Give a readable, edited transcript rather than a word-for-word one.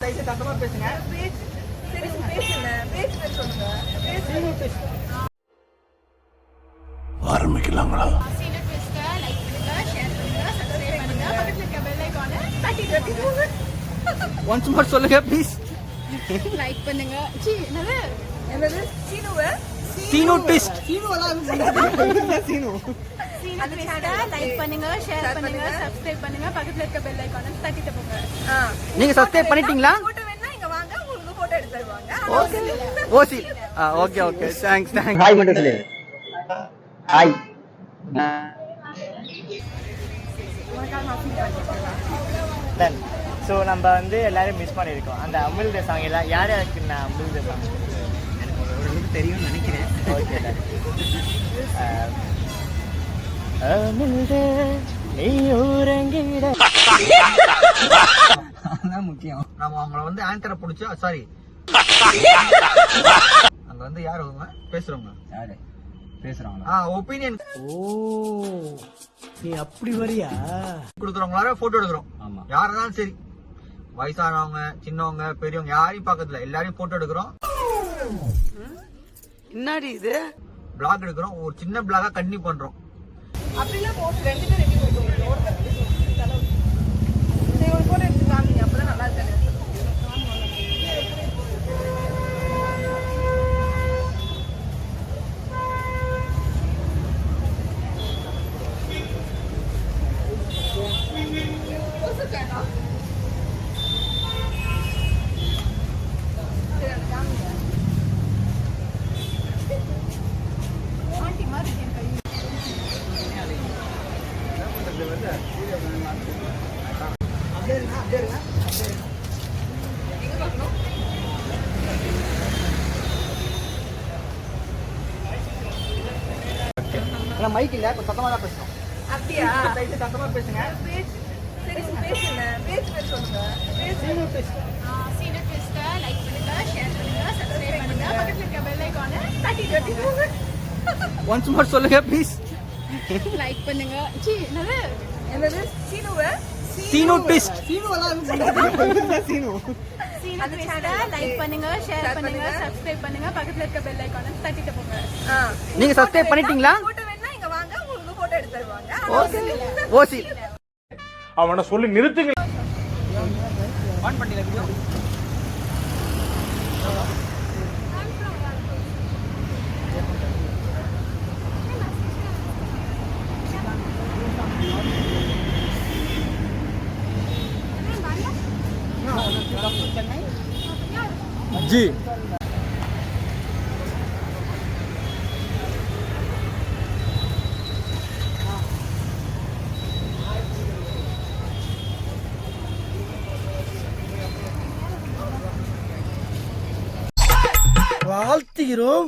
சத்தமா பேசுங்க. சரி பேசுங்க. பேசுங்க சொல்லுங்க. ஆரம்பிக்கலாங்களா? சீனட் ட்விஸ்ட்டை லைக் பண்ணுங்க, ஷேர் பண்ணுங்க, சப்ஸ்கிரைப் பண்ணுங்க, பக்கத்துல இருக்க பெல் ஐகானை தட்டிடுங்க. ஒன்ஸ் மோர் சொல்லுங்க ப்ளீஸ். லைக் பண்ணுங்க. என்னது சீனுவை சீனு ட்விஸ்ட். சீனட் ட்விஸ்ட்டை லைக் பண்ணுங்க, ஷேர் பண்ணுங்க, சப்ஸ்கிரைப் பண்ணுங்க, பக்கத்துல இருக்க பெல் ஐகானை தட்டிட்டு போங்க. நீங்க சப்ஸ்கிரைப் பண்ணிட்டீங்களா? போட்டோ வேணா இங்க வாங்க, உங்களுக்கு போட்டோ எடுத்து தருவாங்க. ஓசி. Okay okay. தேங்க்ஸ். ஹாய் மட்டும் சொல்லு. ஹாய். ஸோ நம்ம வந்து எல்லாரும் மிஸ் பண்ணியிருக்கோம். அந்த அமிழ்த சாங் எல்லாம் யார் யாருக்கு நான் அமிழ்த சாங் எனக்கு ஓரளவுக்கு தெரியும்னு நினைக்கிறேன். ஓகே அமிழ்த நீ ஊரங்கிட அதுதான் முக்கியம். நம்ம அவங்கள வந்து ஆங்கரை பிடிச்சா சாரி அங்க வந்து யார் பேசுறவங்க யாரு பேசுறாங்களா ஒப்பீனியன். ஓ நீ அப்படி வரியா கொடுக்குறவங்களார போட்டோ எடுக்கிறோம். ஆமா யாருனாலும் சரி, வயசானவங்க சின்னவங்க பெரியவங்க யாரையும் பாக்கத்துல எல்லாரையும் போட்டோ எடுக்கிறோம். என்னடி இது பிளாக் எடுக்கிறோம். ஒரு சின்ன பிளாகா கண்டினியூ பண்றோம். அப்படிலாம் போட்டு 2 பேர் ரெடி பண்ணுவோம். ஒரு போட்டோ எடுத்து காமிங்க, அப்பதான் நல்லா இருக்கு. ஆண்டி மாதிரி இருக்கேன் கை. மைக் இல்ல, கொஞ்சம் சத்தமா தான் பேசணும். அப்படியா? சத்தமா பேசுங்க. சரி பேசுங்க. பேசுங்க சொல்லுங்க. சீனட் ட்விஸ்ட்டை லைக் பண்ணுங்க, ஷேர் பண்ணுங்க, சப்ஸ்கிரைப் பண்ணுங்க, பக்கத்துல இருக்க பெல் ஐகானை தட்டிடுங்க. ஒன்ஸ் மோர் சொல்லுங்க ப்ளீஸ். லைக் பண்ணுங்க. என்னது சீனுவை சீனு ட்விஸ்ட். சீனட் ட்விஸ்ட்டை லைக் பண்ணுங்க, ஷேர் பண்ணுங்க, சப்ஸ்கிரைப் பண்ணுங்க, பக்கத்துல இருக்க பெல் ஐகானை தட்டிட்டு போங்க. நீங்க சப்ஸ்கிரைப் பண்ணிட்டீங்களா? போட்டோ வேணா இங்க வாங்க, உங்களுக்கு போட்டோ எடுத்து தருவாங்க. ஓசி. அவனை சொல்லி நிறுத்துங்க. On பண்ணில video. जी வாழ்த்துகிறோம்.